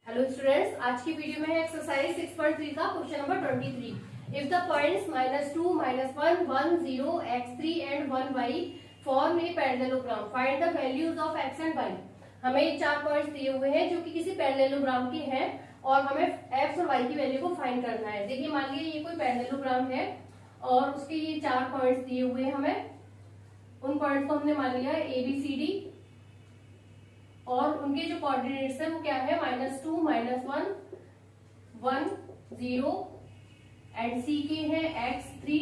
Hello students, आज की video में है एक्सरसाइज 6.3 का question number 23। If the points -2, -1, 1, 0, x3 and 1y form a parallelogram, find the values of x and y। हमें चार points दिए हुए हैं जो कि किसी पैरेललोग्राम के हैं और हमें x और y की वैल्यू को फाइंड करना है। देखिए, मान लीजिए ये कोई पैरेललोग्राम है और उसके ये चार पॉइंट्स दिए हुए हैं। हमें उन पॉइंट्स को हमने मान लिया है ABCD और उनके जो कोऑर्डिनेट्स है वो क्या है, -2, -1, 1, 0 एंड C के हैं x3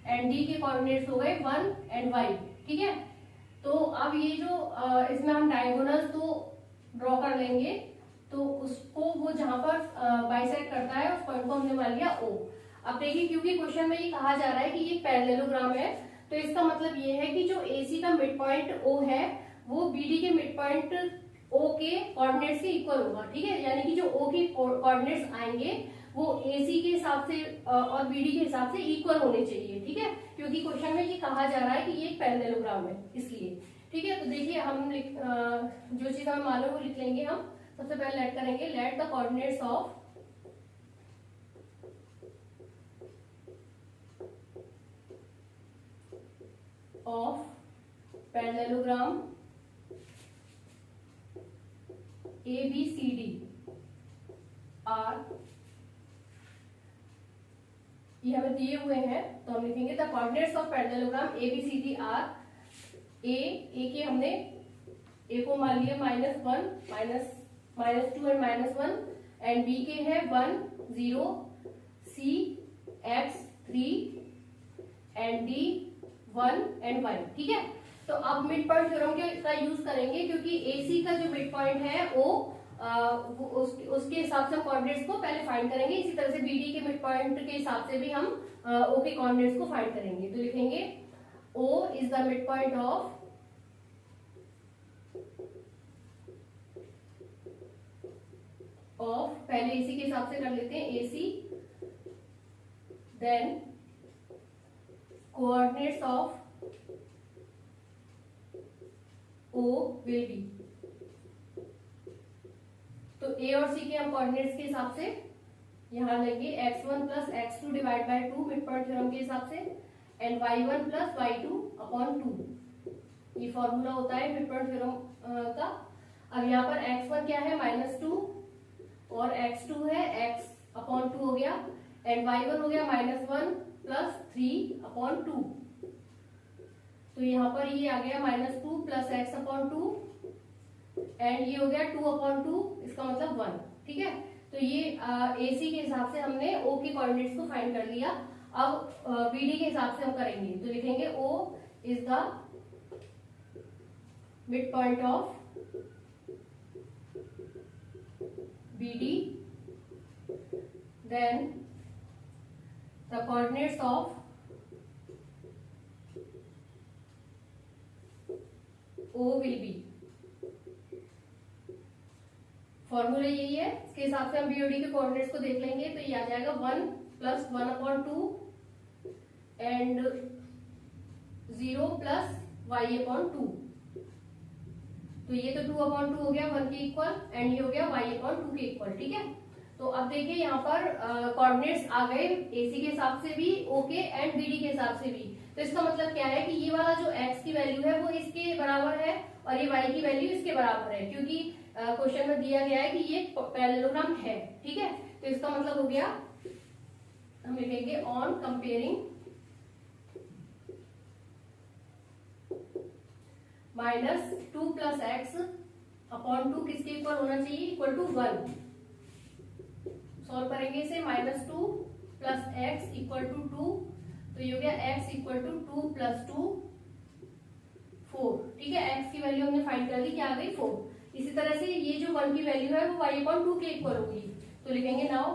एंड D के कोऑर्डिनेट्स हो गए 1 एंड y। ठीक है, तो अब ये जो इसमें हम डायगोनल्स तो ड्रॉ कर लेंगे, तो उसको वो जहां पर बाइसेक्ट करता है उस पॉइंट को हमने मान लिया O। अब देखिए, क्योंकि क्वेश्चन में ये कहा जा रहा है कि ये पैरेललोग्राम है, तो इसका मतलब ये है कि जो AC का मिड पॉइंट O है वो BD के मिड पॉइंट O के कोऑर्डिनेट्स के इक्वल होगा। ठीक है, यानी कि जो O के कोऑर्डिनेट्स आएंगे वो AC के हिसाब से और BD के हिसाब से इक्वल होने चाहिए। ठीक है, क्योंकि क्वेश्चन में ये कहा जा रहा है कि ये एक पैरेललोग्राम है, इसलिए। ठीक है, तो देखिए हम जो चीज हमें मालूम वो लिख लेंगे। हम सबसे पहले लेट करेंगे, let the coordinates of parallelogram ABCD are, ये हमें दिए हुए हैं, तो हम लिखेंगे the coordinates of parallelogram ABCD are. A के हमने ए को मान लिया -1, -2 एंड -1 एंड बी के है 1, 0, C, x3 and D 1 and y। ठीक है, तो अब मिड पॉइंट थ्योरम का यूज करेंगे, क्योंकि AC का जो मिड पॉइंट है उसके हिसाब से हम कोऑर्डिनेट्स को पहले फाइंड करेंगे। इसी तरह से BD के मिड पॉइंट के हिसाब से भी हम O के कोऑर्डिनेट्स को फाइंड करेंगे। तो लिखेंगे O is the mid point of पहले AC के हिसाब से कर लेते हैं, AC then coordinates of O will be। तो A और C के हम कोऑर्डिनेट्स के हिसाब से यहां लेंगे x1 plus x2 divide by 2 mid point theorem के हिसाब से, and y1 plus y2 upon 2। ये फॉर्मूला होता है मिड पॉइंट थ्योरम का। अब यहाँ पर x1 क्या है, -2 और x2 है x अपॉन 2 हो गया, एंड y1 हो गया -1 प्लस 3 अपॉन 2। तो यहाँ पर ये आ गया -2 प्लस x अपॉन 2 एंड ये हो गया 2 अपॉन 2, इसका मतलब 1। ठीक है, तो ये AC के हिसाब से हमने O के कोऑर्डिनेट्स को फाइंड कर लिया। अब BD के हिसाब से हम करेंगे, तो लिखेंगे O is the mid point of BD, then the coordinates of O will be। Formula यही है, इसके हिसाब से हम BOD के कोऑर्डिनेट्स को देख लेंगे, तो ये आ जाएगा 1 plus 1 upon 2 and 0 plus y upon 2। तो ये तो 2 अपॉन 2 हो गया 1 के इक्वल, एंड ये हो गया y अपॉन 2 के इक्वल। ठीक है, तो अब देखिए यहाँ पर कोऑर्डिनेट्स आ गए AC के हिसाब से भी, O के एंड BD के हिसाब से भी। तो इसका मतलब क्या है कि ये वाला जो x की वैल्यू है वो इसके बराबर है और ये y की वैल्यू इसके बराबर है, क्योंकि क्वेश्चन में दिया गया है कि ये पैरेललोग्राम है। ठीक है, तो इसका मतलब हो गया, हम लिखेंगे on comparing -2 plus x upon 2 किसके इक्वल होना चाहिए, इक्वल टू 1। सॉल्व करेंगे इसे, -2 प्लस x इक्वल टू 2, तो ये हो गया x इक्वल टू 2 प्लस 2 4। ठीक है, x की वैल्यू हमने फाइंड कर ली, क्या आ गई 4। इसी तरह से ये जो 1 की वैल्यू है वो y अपॉन 2 के इक्वल होगी, तो लिखेंगे now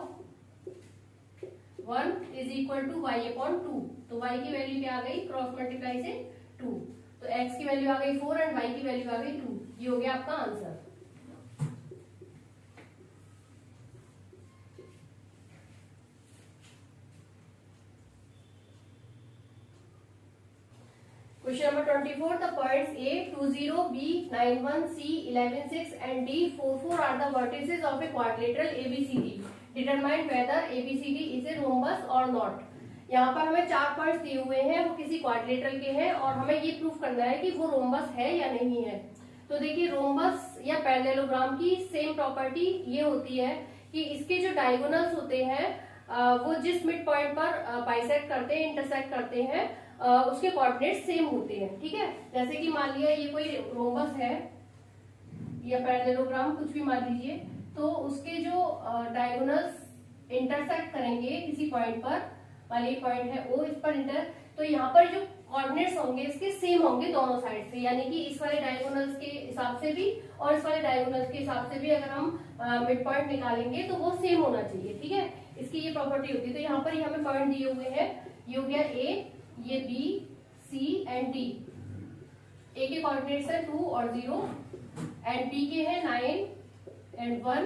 1 is equal to y upon 2। तो y की वैल्यू क्या आ गई, क्रॉस मल्टीप्लाई से 2, तो x की वैल्यू आ गई 4 एंड y की वैल्यू आ गई 2। ये हो गया आपका answer. Question number 24, the points A 20, B 91, C 11, 6 and D 44 are the vertices of a quadrilateral ABCD. Determine whether ABCD is a rhombus or not. यहाँ पर हमें 4 पॉइंट्स दिए हुए हैं, वो किसी क्वाड्रिलेटरल के हैं और हमें ये प्रूफ करना है कि वो रोम्बस है या नहीं है। तो देखिए रोम्बस या पैरेललोग्राम की सेम प्रॉपर्टी ये होती है कि इसके जो डायगोनल्स होते हैं वो जिस मिड पॉइंट पर बाइसेक्ट करते हैं, इंटरसेक्ट करते हैं, उसके कोऑर्डिनेट सेम होते हैं। ठीक है, जैसे कि मान लिया ये कोई रोम्बस है या पैरेललोग्राम कुछ भी मान लीजिए, तो उसके जो डायगोनल्स इंटरसेक्ट करेंगे किसी पॉइंट पर, मान लीजिए पॉइंट है O, इस पर इंटर, तो यहाँ पर जो कोऑर्डिनेट्स होंगे इसके सेम होंगे दोनों साइड से, यानी कि इस वाले डायगोनल्स के हिसाब से भी और इस वाले डायगोनल्स के हिसाब से भी अगर हम मिड पॉइंट निकालेंगे तो वो सेम होना चाहिए। ठीक है, इसकी ये प्रॉपर्टी होती है। तो यहाँ पर ये हमें पॉइंट दिए हुए हैं, ये हो गया A, ये B, C and D। A के कोऑर्डिनेट्स है 2 और 0 एंड B के है 9 एंड 1,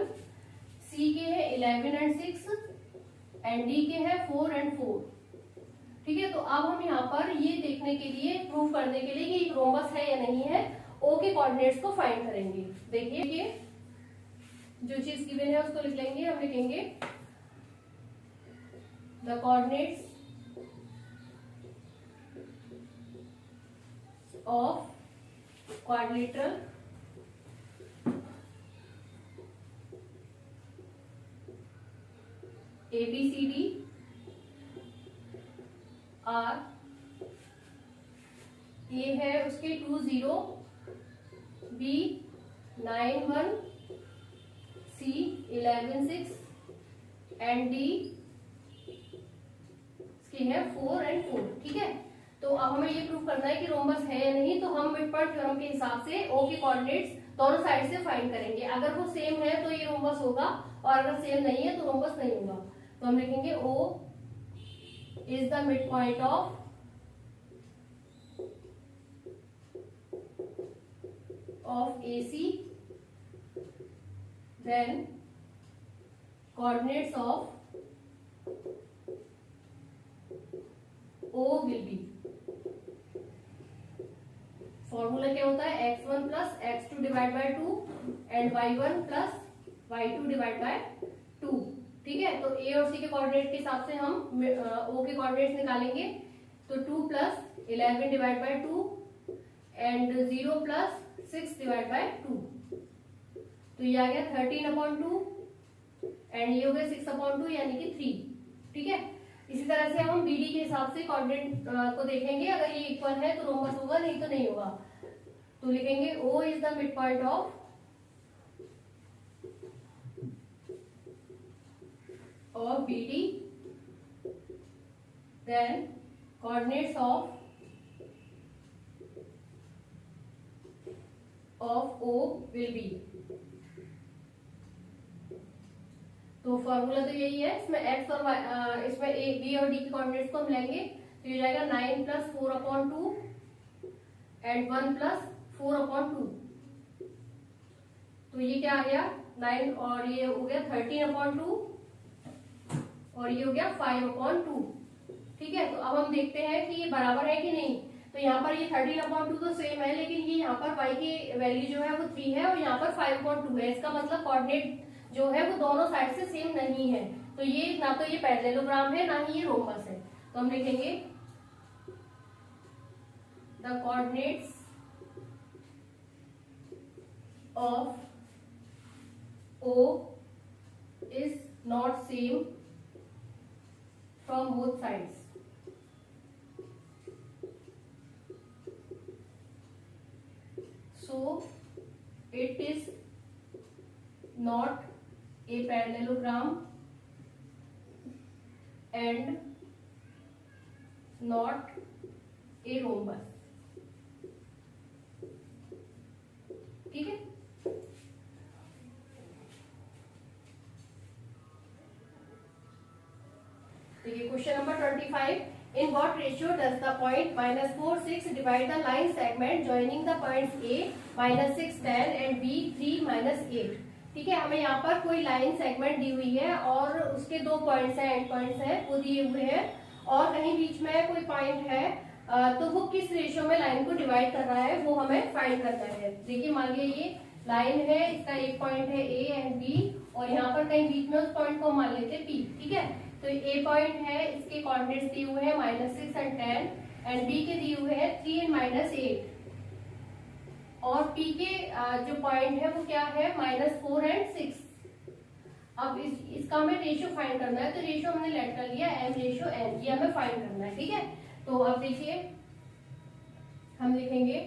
C के है 11 एंड 6 एंड D के है 4 एंड 4। ठीक है, तो अब हम यहाँ पर ये देखने के लिए, प्रूव करने के लिए कि रोम्बस है या नहीं है, O के कोऑर्डिनेट्स को फाइंड करेंगे। देखिए जो चीज गिवन है उसको लिख लेंगे, हम लिखेंगे the coordinates of quadrilateral ABCD are, ये है उसके 2 0, B 9 1, C 11 6 एंड D इसकी है 4 एंड 4। ठीक है, तो अब हमें ये प्रूव करना है कि रोम्बस है या नहीं, तो हम मिड पॉइंट थ्योरम के हिसाब से O के कोऑर्डिनेट्स दोनों साइड से फाइंड करेंगे। अगर वो सेम है तो ये रोम्बस होगा और अगर सेम नहीं है तो रोम्बस नहीं होगा। तो हम लिखेंगे O is the midpoint of AC, then coordinates of O will be, formula क्या होता है, x1 plus x2 divide by 2 and y1 plus y2 divide by 2। ठीक है, तो A और C के कोऑर्डिनेट के हिसाब से हम O के कोऑर्डिनेट्स निकालेंगे। तो 2 plus 11 divide by 2 and 0 plus 6 divide bye 2, तो ये आ गया 13/2 एंड ये हो गया 6/2 यानी कि 3। ठीक है, इसी तरह से हम BD के हिसाब से कोऑर्डिनेट को देखेंगे, अगर ये इक्वल है तो रोम्बस होगा, नहीं तो नहीं होगा। तो लिखेंगे O is the mid point of BD, then coordinates of O will be, तो फॉर्मूला तो यही है, इसमें x और y, इसमें A, B और D के कोऑर्डिनेट्स को हम लेंगे, तो ये जाएगा 9 प्लस 4/2 एंड 1 प्लस 4/2। तो ये क्या आ गया 9 और ये हो गया 13/2 और ये हो गया 5/2। ठीक है, तो अब हम देखते हैं कि ये बराबर है कि नहीं। तो यहाँ पर ये 13/2 तो सेम है, लेकिन ये यहाँ पर y की वैल्यू जो है वो 3 है और यहाँ पर 5/2 है। इसका मतलब कोऑर्डिनेट जो है वो दोनों साइड से सेम नहीं है, तो ये ना तो ये पैरेललोग्राम है ना ही ये रोम्बस है। तो हम लिखेंगे the coordinates of O is not same from both sides. So it is not a parallelogram and not a rhombus. ठीक है, देखिए question number 25, in what ratio does the point -4 6 divide the line segment joining the points A -6 10 and B 3 -8। ठीक है, हमें यहाँ पर कोई line segment दी हुई है और उसके 2 पॉइंट्स हैं, एंड पॉइंट्स हैं, वो दिए हुए हैं और कहीं बीच में कोई पॉइंट है तो वो किस रेशियो में लाइन को डिवाइड कर रहा है वो हमें फाइंड करना है। देखिए मान लिया ये लाइन है, इसका एक पॉइंट है ए एंड बी, और यहाँ पर कहीं बीच में उस पॉइंट को मान लेते हैं पी। ठीक है, तो ए पॉइंट है, इसके कोऑर्डिनेट्स दिए हुए हैं -6 एंड 10, एंड बी के दिए हुए हैं 3 एंड -8, और पी के जो पॉइंट है वो क्या है -4 एंड 6। अब इसका हमें रेशियो फाइंड करना है, तो रेशियो हमने लेट कर लिया m रेशियो n, ये हमें फाइंड करना है। ठीक है, तो अब देखिए हम लिखेंगे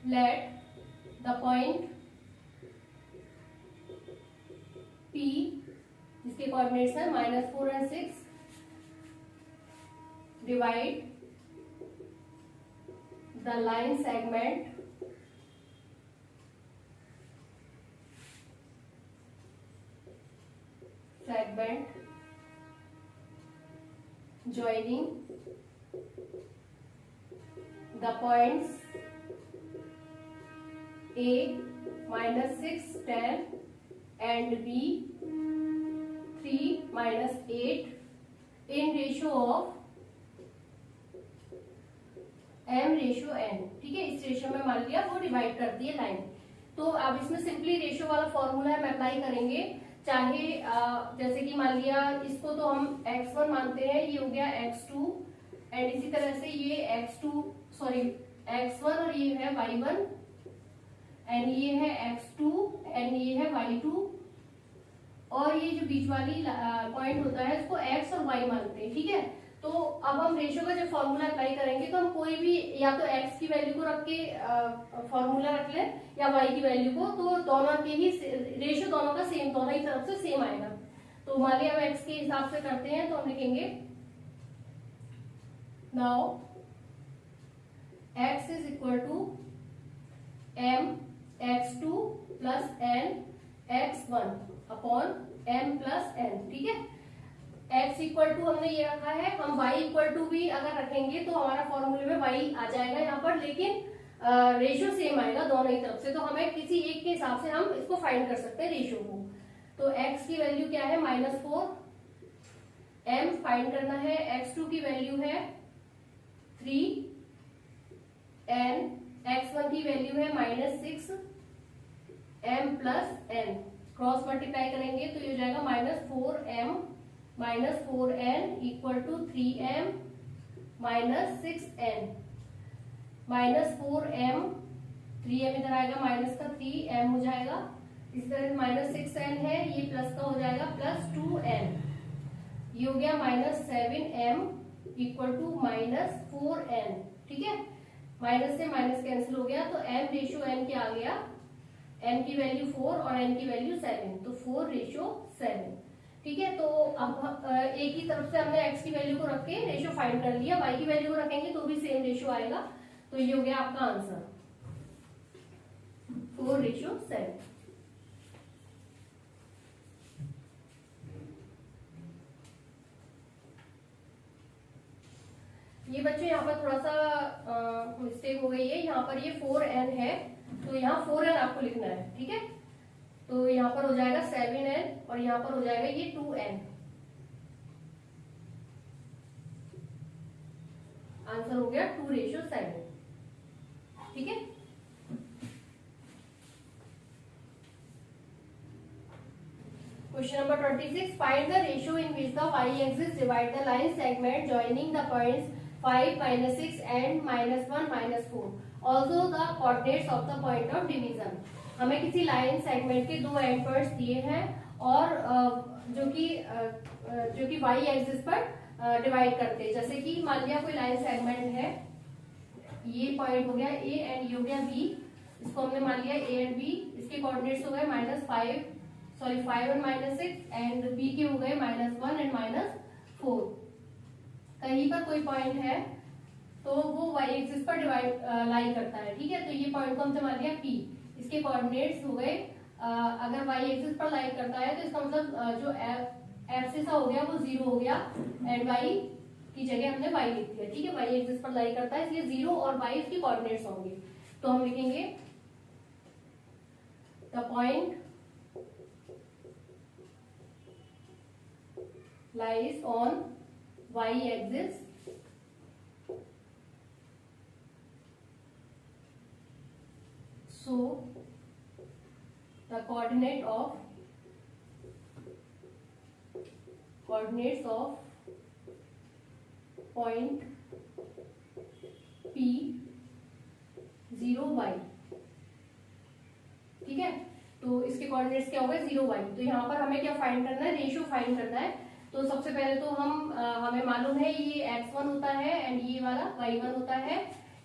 लेट द पॉइंट P जिसके कोऑर्डिनेट्स है -4 and 6 divide the line segment joining the points A -6 10 and B 3 -8 in ratio of m ratio n। ठीक है, इस रेशियो में मान लिया वो डिवाइड कर दिए लाइन। तो अब इसमें सिंपली रेशियो वाला फॉर्मूला हम अप्लाई करेंगे, चाहे जैसे कि मान लिया इसको तो हम x1 मानते हैं, ये हो गया x2, एंड इसी तरह से ये x1 और ये है y1, एंड ये है x2 एंड ये है y2, और ये जो बीच वाली पॉइंट होता है इसको x और y मानते हैं। ठीक है, तो अब हम रेशियो का जब फॉर्मूला अप्लाई करेंगे तो हम कोई भी या तो x की वैल्यू को रख के फॉर्मूला रख लें या y की वैल्यू को, तो दोनों के ही रेशियो दोनों का सेम, दोनों ही तरफ से सेम आएगा। तो मान लिया हम x के हिसाब से करते हैं, तो हम लिखेंगे now x is equal to m x2 plus n x1 upon m plus n। ठीक है, x इक्वल टू हमने ये रखा है, हम y इक्वल टू भी अगर रखेंगे तो हमारा फॉर्मूले में y आ जाएगा यहाँ पर, लेकिन रेशियो सेम आएगा दोनों ही तरफ से, तो हमें किसी एक के हिसाब से हम इसको फाइंड कर सकते हैं रेशियो को। तो x की वैल्यू क्या है -4, m फाइंड करना है, x2 की वैल्यू है 3, n x1 की वैल्यू है -6, m plus n cross multiply करेंगे तो ये हो जाएगा -4n equal to 3m -6n, -4m 3m इधर आएगा, माइनस का 3m हो जाएगा, इस तरह -6n है, ये प्लस का हो जाएगा +2n, ये हो गया -7m इक्वल टू -4n। ठीक है, माइनस से माइनस कैंसिल हो गया, तो m रेशियो n क्या आ गया, m की वैल्यू 4 और n की वैल्यू 7, तो 4:7। ठीक है, तो अब एक ही तरफ से हमने x की वैल्यू को रख के रेशियो फाइंड कर लिया, y की वैल्यू को रखेंगे तो भी सेम रेशियो आएगा, तो ये हो गया आपका आंसर 4:7। ये बच्चों यहाँ पर थोड़ा सा मिस्टेक हो गई है, यहाँ पर ये 4n है, तो यहाँ 4n आपको लिखना है। ठीक है, तो यहाँ पर हो जाएगा 7n और यहाँ पर हो जाएगा ये 2n। आंसर हो गया 2:7। ठीक है, question number 26, find the ratio in which the y axis divide the line segment joining the points 5 -6 and -1 -4 also the coordinates of the point of division. हमें किसी लाइन सेगमेंट के 2 एंड पॉइंट्स दिए हैं और जो कि y एक्सिस पर divide करते हैं। जैसे कि मान लिया कोई लाइन सेगमेंट है, ये पॉइंट हो गया a एंड ये हो गया b, इसको हमने मान लिया a एंड b, इसके कोऑर्डिनेट्स हो गए -5 और -6 एंड b के हो गए -1 एंड -4। कहीं पर कोई पॉइंट है तो वो y एक्सिस पर डिवाइड लाई करता है। ठीक है, तो ये पॉइंट को हमने मान लिया p, इसके कोऑर्डिनेट्स हो गए, अगर y एक्सिस पर लाई करता है तो इसका मतलब जो एक्सिस हो गया वो 0 हो गया एंड y की जगह हमने y लिख दिया। ठीक है, y एक्सिस पर लाई करता है इसलिए 0 और y इसके कोऑर्डिनेट्स होंगे, तो हम लिखेंगे the point lies on y axis so the coordinates of point P 0 y, ठीक है। तो इसके कोऑर्डिनेट्स क्या हो गए 0 y। तो यहाँ पर हमें क्या फाइंड करना है, रेशियो फाइंड करना है। तो सबसे पहले तो हमें मालूम है ये x1 होता है एंड ये वाला y1 होता है।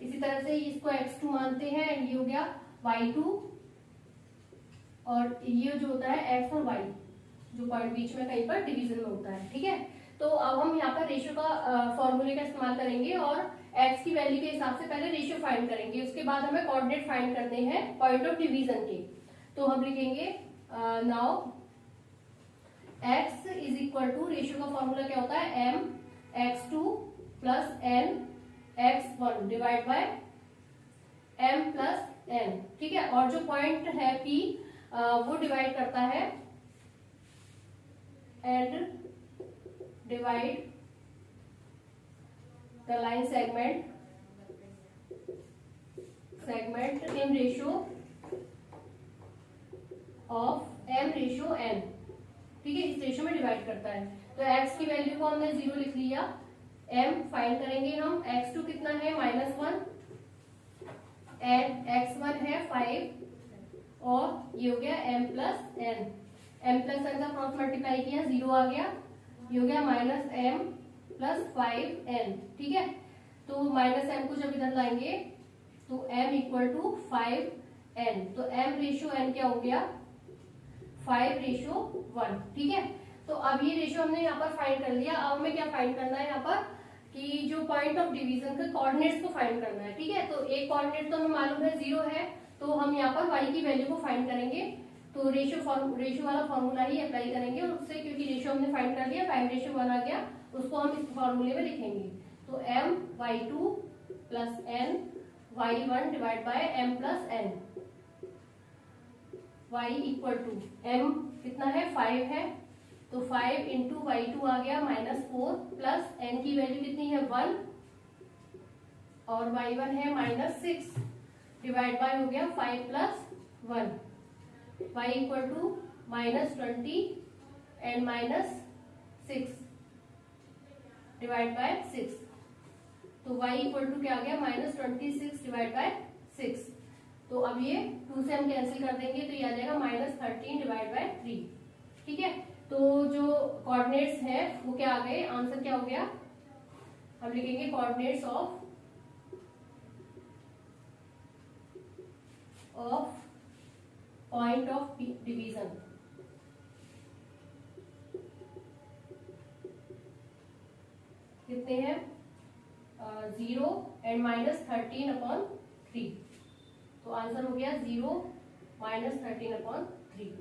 इसी तरह से इसको x2 मानते हैं एंड ये हो गया y2, और ये जो होता है x और y जो पॉइंट बीच में कहीं पर डिवीजन में होता है, ठीक है। तो अब हम यहाँ पर रेशियो का फॉर्मूले का इस्तेमाल करेंगे और x की वैल्यू के हिसाब से पहले रेशियो फाइंड करेंगे, उसके बाद हमें कोऑर्डिनेट फाइंड करने हैं पॉइंट ऑफ डिवीजन के। तो हम लिखेंगे now x is equal to, ratio का फॉर्मूला क्या होता है m x2 plus n x1 divide by m plus n, ठीक है। और जो पॉइंट है p वो डिवाइड करता है and divide the line segment in ratio of m ratio n, ठीक है। इस रेशियो में डिवाइड करता है। तो x की वैल्यू को हमने 0 लिख लिया, m फाइंड करेंगे हम, x2 कितना है -1 एंड x1 है 5 और ये हो गया m प्लस n का क्रॉस मल्टीप्लाई किया 0 आ गया, ये हो गया -m प्लस 5n, ठीक है। तो -m को जब इधर लाएंगे तो m इक्वल टू 5n, तो m रेशियो n क्या हो गया 5:1, ठीक है। तो अब ये रेशियो हमने यहाँ पर फाइंड कर लिया। अब हमें क्या फाइंड करना है यहाँ पर कि जो पॉइंट ऑफ डिवीजन के कोऑर्डिनेट्स को फाइंड करना है, ठीक है। तो एक कोऑर्डिनेट तो हमें मालूम है 0 है, तो हम यहाँ पर y की वैल्यू को फाइंड करेंगे। तो रेशियो वाला फॉर्मूला ही अप्लाई करेंगे और उससे, क्योंकि रेशियो हमने फाइंड कर लिया 5:1 आ गया, उसको हम इस फॉर्मूले में लिखेंगे। तो m y2 plus n y1 divide by m plus n, y equal to m कितना है 5 है, तो 5 इंटू y2 आ गया -4 प्लस n की वैल्यू कितनी है 1 और y1 है -6 डिवाइड बाय हो गया 5 plus 1, y equal to -20 and -6 divide by 6, तो y इक्वल टू क्या आ गया -26 डिवाइड बाय 6। तो अब ये 2 से हम कैंसिल कर देंगे तो ये आ जाएगा -13 डिवाइड बाय 3, ठीक है। तो जो कोऑर्डिनेट्स है वो क्या आ गए, आंसर क्या हो गया, हम लिखेंगे coordinates of point of division, कितने हैं 0 एंड -13/3, तो आंसर हो गया 0 -13/3।